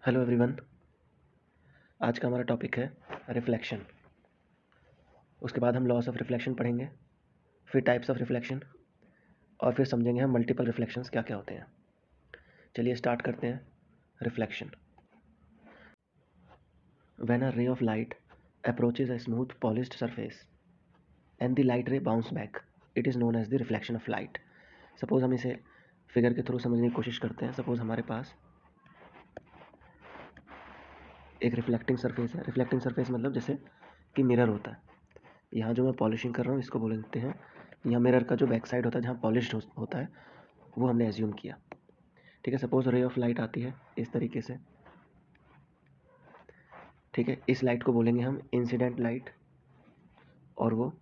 Hello everyone. आज का हमारा टॉपिक है रिफ्लेक्शन। उसके बाद हम लॉस ऑफ रिफ्लेक्शन पढ़ेंगे, फिर टाइप्स ऑफ रिफ्लेक्शन, और फिर समझेंगे हम मल्टीपल रिफ्लेक्शंस क्या क्या होते हैं। चलिए स्टार्ट करते हैं। Reflection. When a ray of light approaches a smooth polished surface and the light ray bounce back, it is known as the reflection of light. Suppose हम इसे फिगर के थ्रू समझने की कोशिश करते हैं। सपोज हमारे पास एक रिफ्लेक्टिंग सरफेस है। रिफ्लेक्टिंग सरफेस मतलब जैसे कि मिरर होता है। यहाँ जो मैं पॉलिशिंग कर रहा हूँ इसको बोलते हैं, यहाँ मिरर का जो बैक साइड होता है जहाँ पॉलिश्ड होता है वो हमने एज्यूम किया। ठीक है। सपोज रे ऑफ लाइट आती है इस तरीके से। ठीक है। इस लाइट को बोलेंगे हम इंसिडेंट लाइट, और वो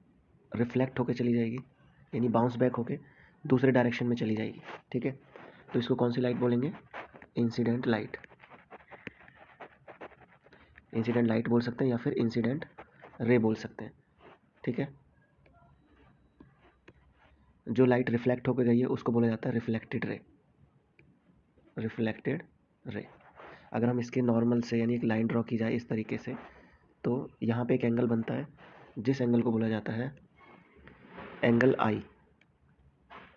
रिफ्लेक्ट होकर चली जाएगी, यानी बाउंस बैक होके दूसरे डायरेक्शन में चली जाएगी। ठीक है। तो इसको कौन सी लाइट बोलेंगे? Incident light. इंसिडेंट लाइट बोल सकते हैं या फिर इंसिडेंट रे बोल सकते हैं। ठीक है। जो लाइट रिफ्लेक्ट होकर गई है उसको बोला जाता है रिफ्लेक्टेड रे। Reflected ray. अगर हम इसके नॉर्मल से यानी एक लाइन ड्रॉ की जाए इस तरीके से, तो यहाँ पे एक एंगल बनता है जिस एंगल को बोला जाता है एंगल आई।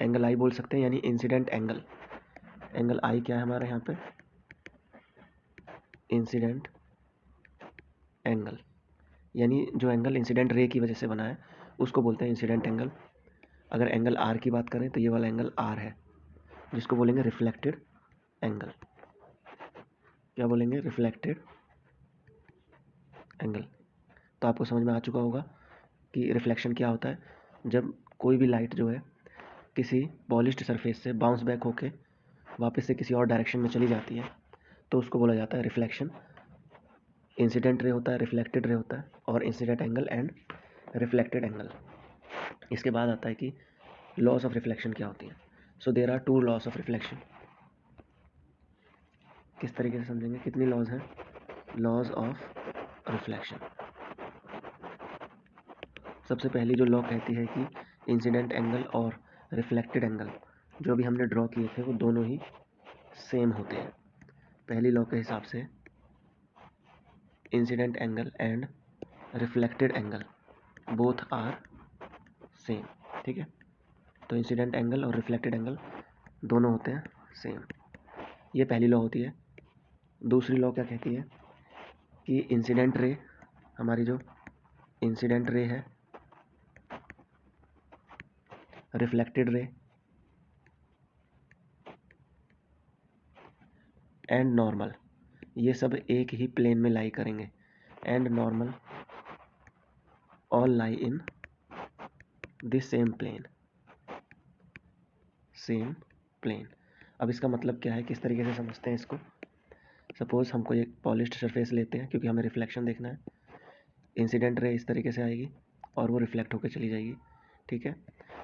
एंगल आई बोल सकते हैं, यानी इंसिडेंट एंगल। एंगल आई क्या है हमारे यहाँ पे? Incident angle. यानी जो एंगल इंसिडेंट रे की वजह से बना है उसको बोलते हैं इंसिडेंट एंगल। अगर एंगल आर की बात करें तो ये वाला एंगल आर है, जिसको बोलेंगे रिफ्लेक्टेड एंगल। क्या बोलेंगे? Reflected angle. तो आपको समझ में आ चुका होगा कि रिफ्लेक्शन क्या होता है। जब कोई भी लाइट जो है किसी पॉलिश्ड सरफेस से बाउंस बैक होके वापस से किसी और डायरेक्शन में चली जाती है तो उसको बोला जाता है रिफ्लेक्शन। इंसिडेंट रे होता है, रिफ्लेक्टेड रे होता है, और incident angle and reflected angle. इसके बाद आता है कि लॉस ऑफ रिफ्लेक्शन क्या होती है। So there are two laws of reflection. किस तरीके से समझेंगे? कितनी लॉज हैं? Laws of reflection. सबसे पहली जो लॉ कहती है कि इंसिडेंट एंगल और रिफ्लेक्टेड एंगल जो भी हमने ड्रॉ किए थे वो दोनों ही सेम होते हैं। पहली लॉ के हिसाब से incident angle and reflected angle both are same. ठीक है। तो इंसिडेंट एंगल और रिफ्लेक्टेड एंगल दोनों होते हैं सेम। ये पहली लॉ होती है। दूसरी लॉ क्या कहती है कि इंसिडेंट रे, हमारी जो इंसिडेंट रे है, रिफ्लेक्टेड रे एंड नॉर्मल, ये सब एक ही प्लेन में लाई करेंगे। And normal all lie in the same plane. Same plane. अब इसका मतलब क्या है, किस तरीके से समझते हैं इसको? सपोज हमको एक पॉलिश्ड सरफेस लेते हैं क्योंकि हमें रिफ्लेक्शन देखना है। इंसिडेंट रे इस तरीके से आएगी और वो रिफ्लेक्ट होकर चली जाएगी। ठीक है।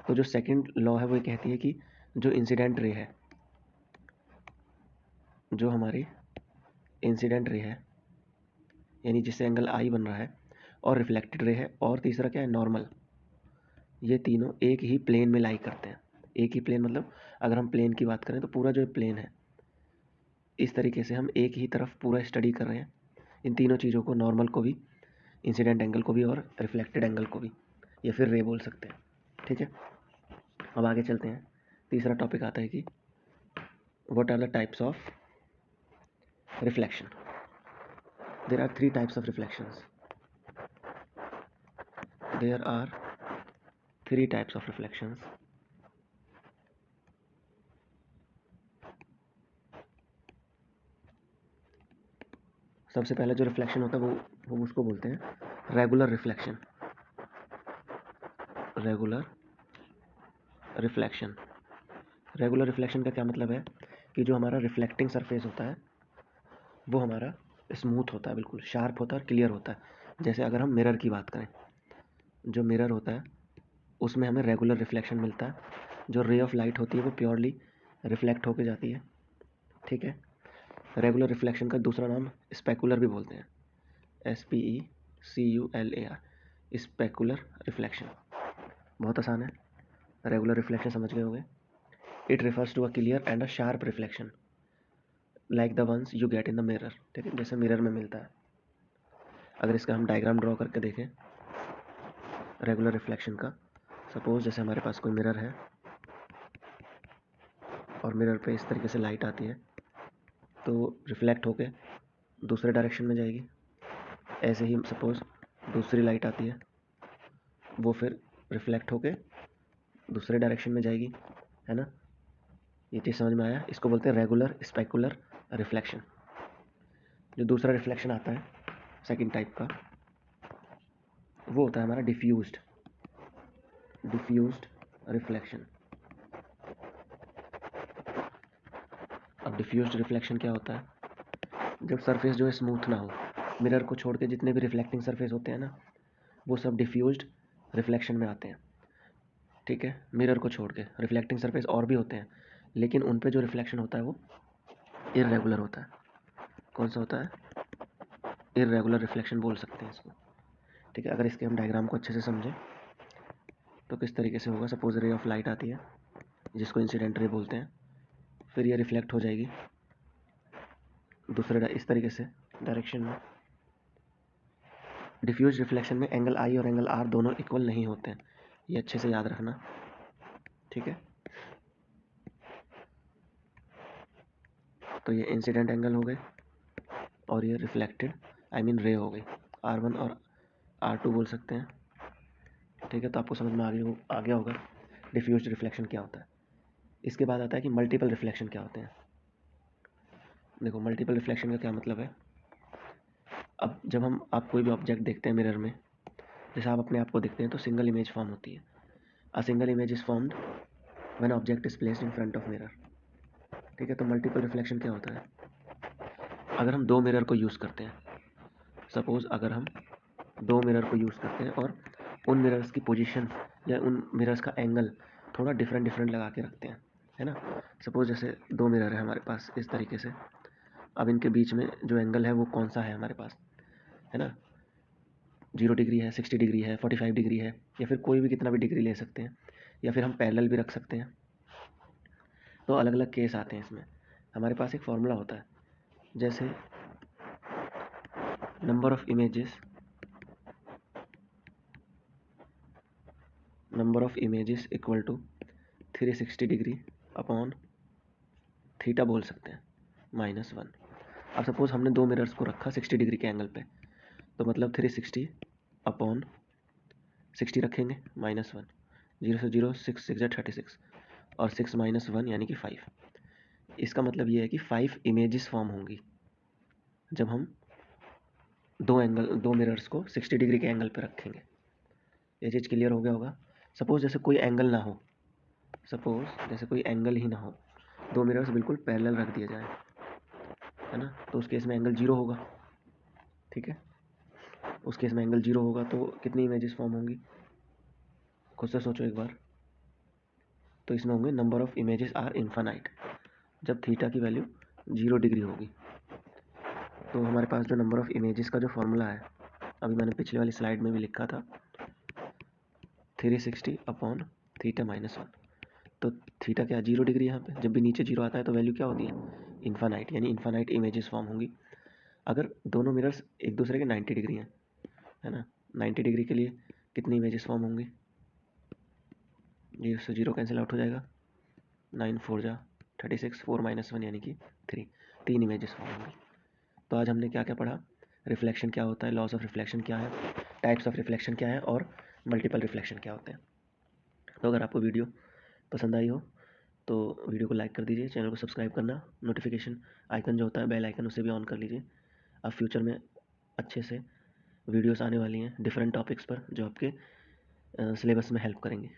तो जो सेकंड लॉ है वो कहती है कि जो इंसिडेंट रे है, जो हमारी इंसिडेंट रे है यानी जिससे एंगल आई बन रहा है, और रिफ्लेक्टेड रे है, और तीसरा क्या है? नॉर्मल। ये तीनों एक ही प्लेन में लाई करते हैं। एक ही प्लेन मतलब अगर हम प्लेन की बात करें तो पूरा जो प्लेन है, इस तरीके से हम एक ही तरफ पूरा स्टडी कर रहे हैं इन तीनों चीज़ों को, नॉर्मल को भी, इंसिडेंट एंगल को भी, और रिफ्लेक्टेड एंगल को भी, या फिर रे बोल सकते हैं। ठीक है। अब आगे चलते हैं। तीसरा टॉपिक आता है कि what are the types of reflection. There are three types of reflections. There are three types of reflections. सबसे पहले जो रिफ्लेक्शन होता है वो उसको बोलते हैं regular reflection. Regular reflection. Regular reflection का क्या मतलब है कि जो हमारा रिफ्लेक्टिंग सरफेस होता है वो हमारा स्मूथ होता है, बिल्कुल शार्प होता है और क्लियर होता है। जैसे अगर हम मिरर की बात करें, जो मिरर होता है उसमें हमें रेगुलर रिफ्लेक्शन मिलता है। जो रे ऑफ लाइट होती है वो प्योरली रिफ्लेक्ट होकर जाती है। ठीक है। रेगुलर रिफ्लेक्शन का दूसरा नाम स्पेकुलर भी बोलते हैं। SPECULAR। Specular reflection. बहुत आसान है, रेगुलर रिफ्लेक्शन समझ गए होंगे। It refers to a clear and a sharp reflection. Like the ones you get in the mirror, ठीक है, जैसे मिरर में मिलता है। अगर इसका हम डायग्राम ड्रॉ करके देखें रेगुलर रिफ्लेक्शन का, सपोज जैसे हमारे पास कोई मिरर है और मिरर पे इस तरीके से लाइट आती है, तो रिफ्लेक्ट होके दूसरे डायरेक्शन में जाएगी। ऐसे ही सपोज दूसरी लाइट आती है, वो फिर रिफ्लेक्ट होके दूसरे डायरेक्शन में जाएगी, है ना। ये चीज़ समझ में आया? इसको बोलते हैं रेगुलर स्पेकुलर रिफ्लेक्शन। जो दूसरा रिफ्लेक्शन आता है सेकंड टाइप का, वो होता है हमारा डिफ्यूज्ड रिफ्लेक्शन। अब डिफ्यूज्ड रिफ्लेक्शन क्या होता है? जब सरफेस जो है स्मूथ ना हो, मिरर को छोड़ के जितने भी रिफ्लेक्टिंग सरफेस होते हैं ना, वो सब डिफ्यूज्ड रिफ्लेक्शन में आते हैं, ठीक है। मिरर को छोड़ के रिफ्लेक्टिंग सरफेस और भी होते हैं, लेकिन उन पे जो रिफ्लेक्शन होता है वो इर्रेगुलर होता है। कौन सा होता है? इर्रेगुलर रिफ्लेक्शन बोल सकते हैं इसको, ठीक है। अगर इसके हम डायग्राम को अच्छे से समझें तो किस तरीके से होगा। सपोज रे ऑफ लाइट आती है जिसको इंसिडेंट रे बोलते हैं, फिर ये रिफ्लेक्ट हो जाएगी दूसरे इस तरीके से डायरेक्शन में। डिफ्यूज रिफ्लेक्शन में एंगल आई और एंगल आर दोनों इक्वल नहीं होते हैं, ये अच्छे से याद रखना, ठीक है। तो ये इंसिडेंट एंगल हो गए और ये रिफ्लेक्टेड रे हो गई, R1 और R2 बोल सकते हैं, ठीक है। तो आपको समझ में आ गया होगा डिफ्यूज्ड रिफ्लेक्शन क्या होता है। इसके बाद आता है कि मल्टीपल रिफ्लेक्शन क्या होते हैं। देखो मल्टीपल रिफ्लेक्शन का क्या मतलब है। अब जब आप कोई भी ऑब्जेक्ट देखते हैं मिरर में, जैसे आप अपने आप को देखते हैं तो सिंगल इमेज फॉर्म होती है। A single image is formed when object is placed in front of mirror, ठीक है। तो मल्टीपल रिफ्लेक्शन क्या होता है? अगर हम दो मिरर को यूज़ करते हैं, सपोज अगर हम दो मिरर को यूज़ करते हैं और उन मिरर्स की पोजीशन या उन मिरर्स का एंगल थोड़ा डिफरेंट लगा के रखते हैं, है ना। सपोज जैसे दो मिरर है हमारे पास इस तरीके से, अब इनके बीच में जो एंगल है वो कौन सा है हमारे पास, है ना। 0 डिग्री है, 60 डिग्री है, 45 डिग्री है, या फिर कोई भी कितना भी डिग्री ले सकते हैं, या फिर हम पैरेलल भी रख सकते हैं। तो अलग अलग केस आते हैं इसमें। हमारे पास एक फॉर्मूला होता है, जैसे number of images equal to 360 degree upon theta बोल सकते हैं -1। अब सपोज हमने दो मिरर्स को रखा 60 डिग्री के एंगल पे, तो मतलब 360 अपॉन 60 रखेंगे -1, 0 से 0 6 6 36 और 6 - 1 यानी कि 5। इसका मतलब ये है कि 5 इमेजेस फॉर्म होंगी जब हम दो मिरर्स को 60 डिग्री के एंगल पे रखेंगे। ये चीज़ क्लियर हो गया होगा। सपोज जैसे कोई एंगल ना हो, सपोज जैसे कोई एंगल ही ना हो, दो मिरर्स बिल्कुल पैरेलल रख दिए जाए, है ना, तो उस केस में एंगल 0 होगा, ठीक है। उस केस में एंगल 0 होगा तो कितनी इमेजेस फॉर्म होंगी, खुद से सोचो एक बार। तो इसमें होंगे number of images are infinite जब थीटा की वैल्यू 0 डिग्री होगी। तो हमारे पास जो नंबर ऑफ इमेजेस का जो फॉर्मूला है, अभी मैंने पिछले वाली स्लाइड में भी लिखा था, 360 अपॉन थीटा -1। तो थीटा क्या 0 डिग्री, यहाँ पे जब भी नीचे 0 आता है तो वैल्यू क्या होती है, इन्फानाइट, यानी इन्फानाइट इमेजेस फॉर्म होंगी अगर दोनों मिरर्स एक दूसरे के 90 डिग्री हैं, है ना। 90 डिग्री के लिए कितनी इमेजेस फॉर्म होंगी, 0 से 0 कैंसिल आउट हो जाएगा, 9 4 जा 36, 4 -1 यानी कि 3, 3 इमेजेस फॉर्म होंगी। तो आज हमने क्या क्या पढ़ा, रिफ्लेक्शन क्या होता है, लॉस ऑफ रिफ्लेक्शन क्या है, टाइप्स ऑफ रिफ्लेक्शन क्या है, और मल्टीपल रिफ्लेक्शन क्या होते हैं। तो अगर आपको वीडियो पसंद आई हो तो वीडियो को लाइक कर दीजिए, चैनल को सब्सक्राइब करना, नोटिफिकेशन आइकन जो होता है बेल आइकन उसे भी ऑन कर लीजिए। अब फ्यूचर में अच्छे से वीडियोस आने वाली हैं डिफरेंट टॉपिक्स पर जो आपके सिलेबस में हेल्प करेंगे।